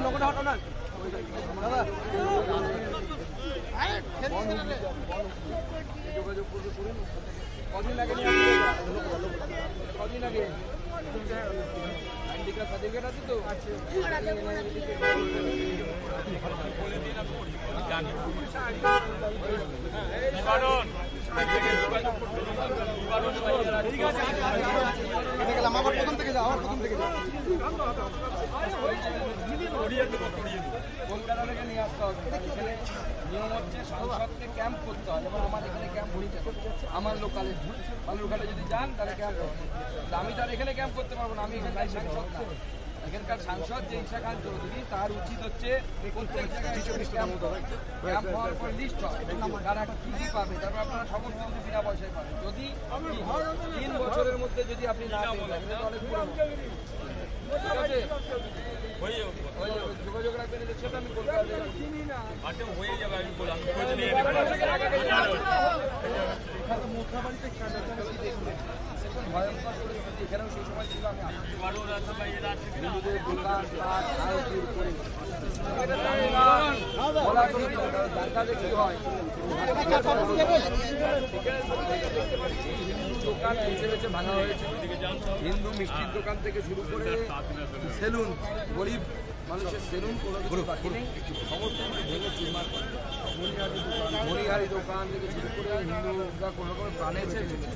লোকটা হটো না দাদা, যোগাযোগ করবে করুন। কদিন লাগে কদিন আগে হ্যান্ডিক্যাপ সার্টিফিকেট আছে তো? আমার প্রথম থেকে যাও, আমার প্রথম থেকে যাও। কলকাতা থেকে নিয়ে আসতে হবে। এখানে নিয়ম হচ্ছে সংসদকে ক্যাম্প করতে হয়, এবং আমার এখানে ক্যাম্প হয়েছে আমার লোকালে। বালুরঘাটে যদি যান তাহলে ক্যাম্প হবে। আমি তার এখানে ক্যাম্প করতে পারবো না, আমি এখানকার সাংসদ না। এখানকার সাংসদ যে ঈশা খান চৌধুরী, তার উচিত হচ্ছে প্রত্যেক জায়গায় ক্যাম্প হওয়ার পর লিস্ট হয় তারা কি কি পাবে, তারপর আপনারা সকল কিছু বিনা পয়সায় পাবেন। যদি 3 বছরের মধ্যে যদি আপনি না পেয়ে থাকেন তাহলে ঠিক আছে, যোগাযোগ রাখবেন। সেটা আমি কলকাতা হয়ে যাবে। আমি বললাম ভয়ঙ্কর পরিস্থিতি এখানেও সেই সময় ছিল। আমি হিন্দুদের দোকান করে কি হয়, দোকান বেছে বেছে ভাঙা হয়েছে। হিন্দু মিষ্টির দোকান থেকে শুরু করে সেলুন, গরিব মানুষের সেলুন কোনো কিছু বাকি নেই, সমস্ত ভেঙে চুরমার করে। মণিহারি দোকান থেকে শুরু করে হিন্দুরা কোনো রকম প্রাণে বেঁচে গেছে,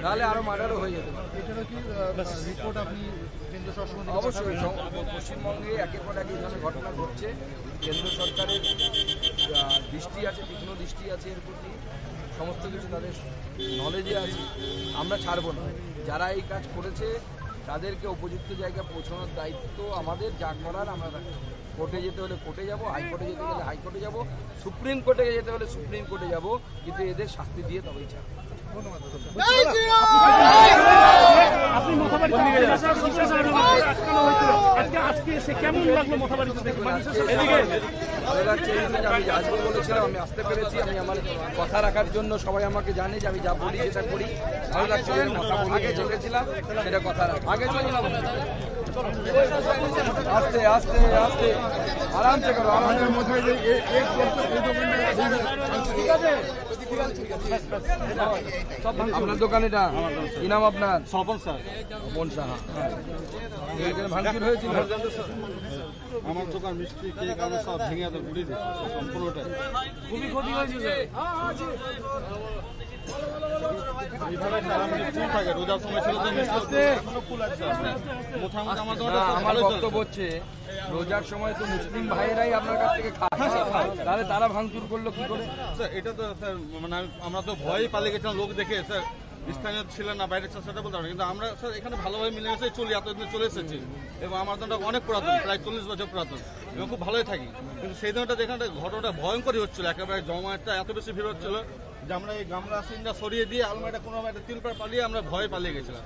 তাহলে আরো মার্ডারও হয়ে যেতে পারে। অবশ্যই পশ্চিমবঙ্গে একের পর এক এই ধরনের ঘটনা ঘটছে। কেন্দ্র সরকারের দৃষ্টি আছে, তীক্ষ্ণ দৃষ্টি আছে এর প্রতি, সমস্ত কিছু তাদের নলেজে আছে। আমরা ছাড়বো না, যারা এই কাজ করেছে তাদেরকে উপযুক্ত জায়গায় পৌঁছানোর দায়িত্ব আমাদের। যা করার আমরা কোর্টে যেতে হলে কোর্টে যাব, হাইকোর্টে যেতে হলে হাইকোর্টে যাব, সুপ্রিম কোর্টে যেতে হলে সুপ্রিম কোর্টে যাব, কিন্তু এদের শাস্তি দিয়ে তবেই ছাড়। আমি আসবো বলেছিলাম, আমি আসতে পেরেছি। আমি আমার কথা রাখার জন্য সবাই আমাকে জানে যে আমি যা বলি যেটা করি। ভালো লাগছে, আগে চলেছিলাম সেটা কথা রাখ, আগে চললাম। আস্তে আস্তে আস্তে আরামসে করো, আরামের মধ্যে ঠিক আছে। আপনার দোকান এটা কি নাম আপনার? স্বপন সাহা। এখানে ভাঙচুর হয়েছিল। আমার দোকান মিষ্টি কেক আমি সব ভেঙে ঘুরিয়ে দিচ্ছি সম্পূর্ণটাই। খুবই ক্ষতি হয়েছিল। আমার বক্তব্য হচ্ছে রোজার সময় তো মুসলিম ভাইয়েরাই আপনার কাছ থেকে খায়, তাহলে তারা ভাঙচুর করলো কি করে? স্যার এটা তো স্যার মানে আমরা তো ভয়ই পালিয়ে গেছিলাম লোক দেখে। স্যার স্থানীয় ছিলেন না, বাইরের সেটা বলতে পারি, কিন্তু আমরা স্যার এখানে ভালোভাবে মিলেমিশে চলি, এতদিন চলে এসেছি। এবং আমার দোকানটা অনেক পুরাতন, প্রায় 40 বছর পুরাতন, এবং খুব ভালোই থাকি। কিন্তু সেই দিনটা যেখানে ঘটনাটা ভয়ঙ্করই হচ্ছিল, একেবারে জমায়েতটা এত বেশি ভিড় হচ্ছিল যে আমরা এই গামলা সিনটা সরিয়ে দিয়ে আলমারিটা কোনো একটা তিলপার পালিয়ে আমরা ভয়ে পালিয়ে গেছিলাম।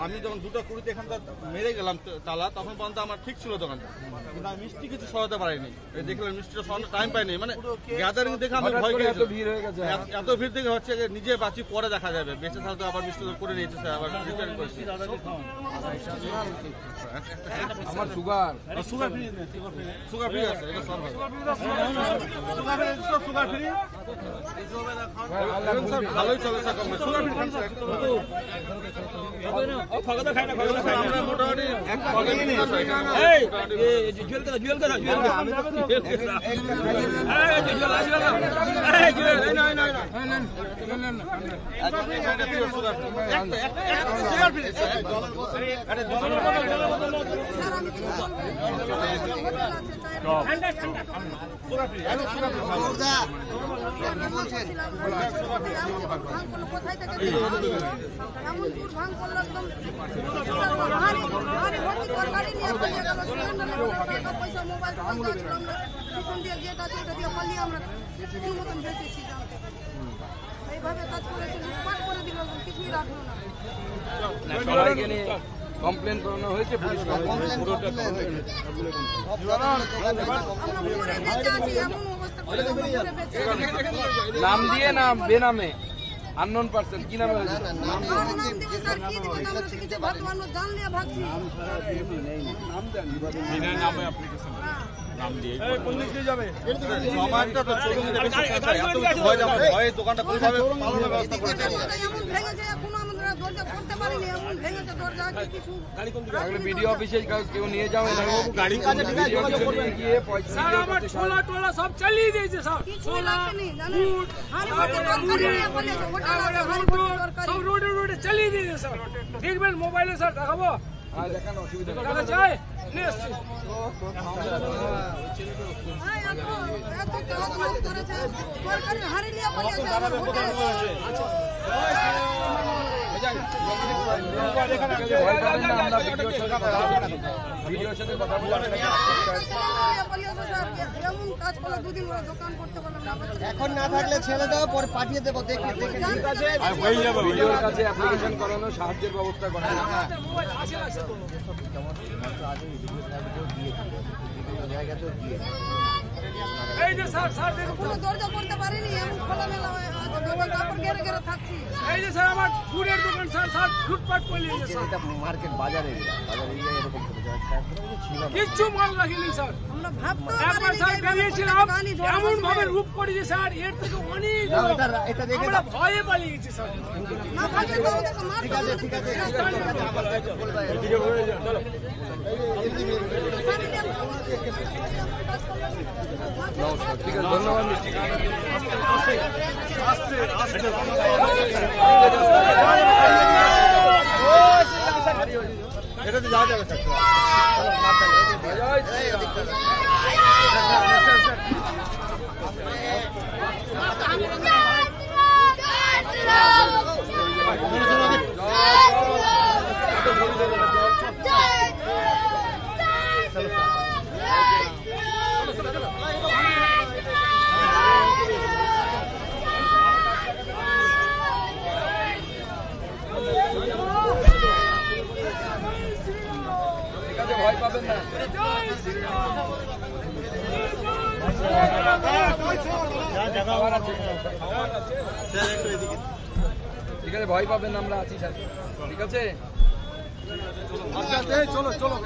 আমি যখন 2:20 এখানটা মেরে গেলাম তালা, তখন পর্যন্ত আমার ঠিক ছিল দোকানটা, কিন্তু আমি মিষ্টি কিছু সরাতে পারিনি। দেখলাম মিষ্টিটা সরানোর টাইম পাইনি, মানে গ্যাদারিং দেখে আমি ভয় পেয়েছি। এত ভিড় দেখে হচ্ছে নিজে বাঁচি পরে দেখা যাবে, বেঁচে থাকতে আবার মিষ্টি করে নিয়েছে স্যার, আবার রিটার্ন করেছি। আমার সুগার ফ্রি আছে, এটা সব ভালোই চলে স্যার। আমরা মোটামুটি কোথায় থেকে এমন দূর ভাঙ করলো, একদম পয়সা মোবাইল পিছন দিয়ে গেট আছে, এটা দিয়ে পালিয়ে আমরা কোনো মতন বেঁচেছি। এইভাবে কাজ করেছিল, পাঠ করে দিল, কিছুই রাখলো না। সবাইকে নিয়ে কমপ্লেন করানো হয়েছে, পুলিশ নাম দিয়ে, নাম বেনামে আননোন পার্সন, কি নামে হয়েছে? সরকার কি দিবে আমরা তো কিছু ভাত মানুষ জানলে ভাগছি সমাজটা তো চলুন ভয়ে দোকানটা কিভাবে পালানোর ব্যবস্থা করেছে এমন ভেঙেছে এখনো আমরা দরজা করতে পারিনি এমন ভেঙেছে দরজা কিছু তাহলে বিডিও অফিসে কেউ নিয়ে যাও গাড়ি কাজে গিয়ে পয়সা টোলা সব চালিয়ে দিয়েছে সব কিছু লাগেনি জানেন হাড়ি ভাতে তরকারি নিয়ে বলেছে হোটেল আছে হাড়ি ভাতে তরকারি সব রোডে রোডে চালিয়ে দিয়েছে স্যার দেখবেন মোবাইলে স্যার দেখাবো হ্যাঁ দেখানো অসুবিধা নেই। দেখা যায় নিয়ে এসছি হ্যাঁ এত কাজ করেছে তরকারি হাড়ি নিয়ে বলেছে আমার হোটেল ভয় পাবেন না, আমরা ভিডিওর সাথে কথা বলে এমন কাজ করলে দুদিন ওরা দোকান করতে পারলাম না এখন না থাকলে ছেড়ে দাও পরে পাঠিয়ে দেবো দেখে দেখে ভিডিওর কাছে অ্যাপ্লিকেশন করানো সাহায্যের ব্যবস্থা করা মোবাইল আছে না স্যার এই যে স্যার স্যার দেখুন কোনো দরজা করতে পারিনি এমন খোলামেলা দোকান কাপড় ঘেরে ঘেরে থাকছি এই যে স্যার আমার ফুডের দোকান স্যার স্যার লুটপাট করে নিয়েছে স্যার এটা মার্কেট বাজার এরিয়া এরকম ছিল কিচ্ছু মাল রাখিনি স্যার আমরা ভাবতেও একবার পারিনি স্যার যে এইভাবে বেরিয়েছিলাম পানি ধরে এমন ভাবে বসবে। রূপ করেছে স্যার এর থেকে অনেক এটা দেখে আমরা ভয়ে পালিয়ে গেছি স্যার না থাকলে তো আমাদেরকে মারতো আমাদের ঠিক আছে নমস্কার, ঠিক আছে, ধন্যবাদ মিষ্টি। এটাতে যাওয়া যাবে স্যার ঠিক আছে, ভয় পাবেন না। ঠিক আছে, ভয় পাবেন না, আমরা আছি সাথে। ঠিক আছে, চলো চলো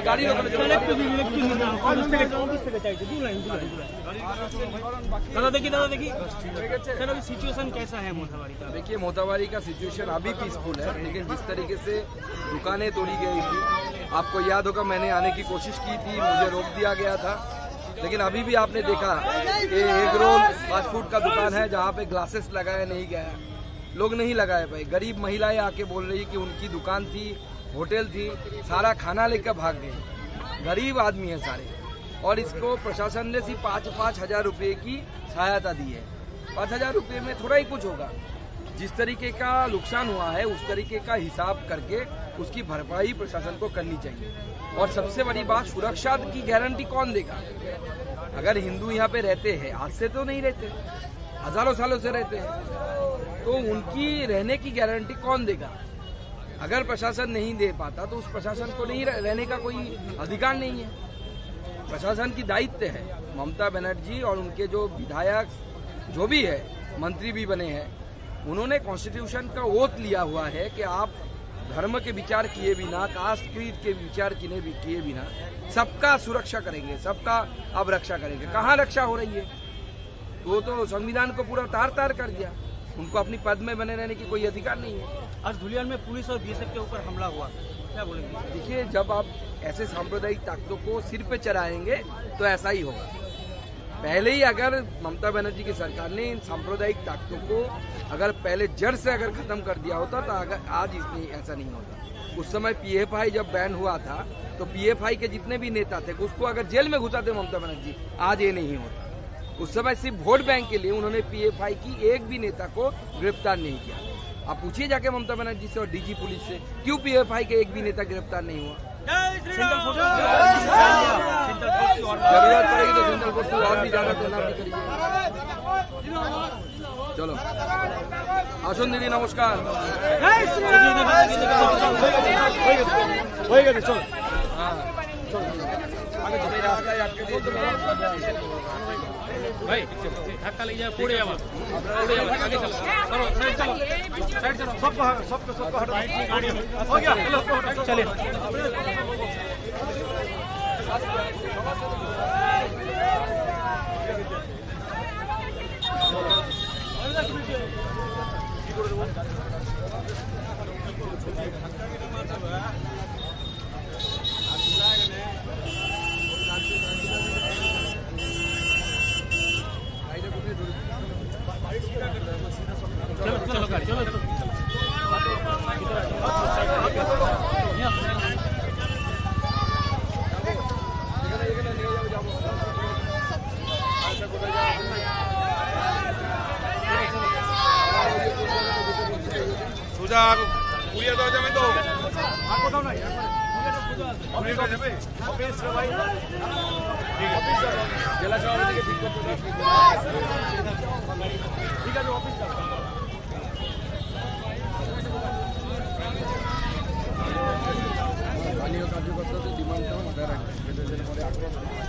গাড়ির ওখানে চলো। दादा देखिए सर अभी सिचुएशन कैसा है मोथाबाड़ी का? देखिए, मोताबारी का सिचुएशन अभी पीसफुल है, लेकिन जिस तरीके से दुकानें तोड़ी गई थी, आपको याद होगा मैंने आने की कोशिश की थी, मुझे रोक दिया गया था। लेकिन अभी भी आपने देखा कि एग रोल फास्ट फूड का दुकान है जहाँ पे ग्लासेस लगाया नहीं गया, लोग नहीं लगाए भाई। गरीब महिलाएं आके बोल रही कि उनकी दुकान थी, होटल थी, सारा खाना लेकर भाग गए। गरीब आदमी है सारे, और इसको प्रशासन ने सिर्फ 5-5 हजार रुपये की सहायता दी है। 5,000 रुपये में थोड़ा ही कुछ होगा। जिस तरीके का नुकसान हुआ है उस तरीके का हिसाब करके उसकी भरपाई प्रशासन को करनी चाहिए। और सबसे बड़ी बात, सुरक्षा की गारंटी कौन देगा? अगर हिंदू यहाँ पे रहते हैं, आज से तो नहीं रहते, हजारों सालों से रहते हैं, तो उनकी रहने की गारंटी कौन देगा? अगर प्रशासन नहीं दे पाता तो उस प्रशासन को नहीं रहने का कोई अधिकार नहीं है। प्रशासन की दायित्व है। ममता बनर्जी और उनके जो विधायक जो भी है, मंत्री भी बने हैं, उन्होंने कॉन्स्टिट्यूशन का ओथ लिया हुआ है कि आप धर्म के विचार किए बिना, कास्ट क्रीड के विचार किए बिना सबका सुरक्षा करेंगे, सबका अब रक्षा करेंगे। कहाँ रक्षा हो रही है? वो तो संविधान को पूरा तार तार कर दिया। उनको अपनी पद में बने रहने की कोई अधिकार नहीं है। आज धुलियान में पुलिस और बीएसएफ के ऊपर हमला हुआ, क्या बोलेंगे? देखिए, जब आप ऐसे सांप्रदायिक ताकतों को सिर पे चढ़ाएंगे तो ऐसा ही होगा। पहले ही अगर ममता बनर्जी की सरकार ने इन सांप्रदायिक ताकतों को अगर पहले जड़ से अगर खत्म कर दिया होता तो आज इसमें ऐसा नहीं होता। उस समय पीएफआई जब बैन हुआ था तो पीएफआई के जितने भी नेता थे उसको अगर जेल में घुसाते ममता बनर्जी, आज ये नहीं होता। उस समय सिर्फ वोट बैंक के लिए उन्होंने पीएफआई की एक भी नेता को गिरफ्तार नहीं किया। आप पूछिए जाके ममता बनर्जी से और डीजी पुलिस से, क्यों पीएफआई के एक भी नेता गिरफ्तार नहीं हुआ? जरूरत पड़ेगी तो सेंट्रल फोर्स और भी ज्यादा तैनात भी करिए। चलो, আসুন দিদি, নমস্কার। হয়ে গেছে চল হ্যাঁ, আগে চলে রাস্তায় আটকে দিয়ে চলে যাবো। भाई धक्का लग जाए पूरे आवाज पूरे आवाज आगे चलो चलो साइड चलो सबको हटो हो गया चलो चलिए चलो चलो गाड़ी चलो चलो সোজা উড়িয়ে দেওয়া যাবে তো আর কোথাও নাই উড়িয়ে দেওয়া যাবে অফিস ভাই জেলা সভাপতি থেকে ঠিক করতে হবে। ঠিক আছে অফিস স্থানীয় কার্যকর্তাদের ডিমান্ডটাও মাথায় রাখবেন, সেটা যেন পরে আক্রমণ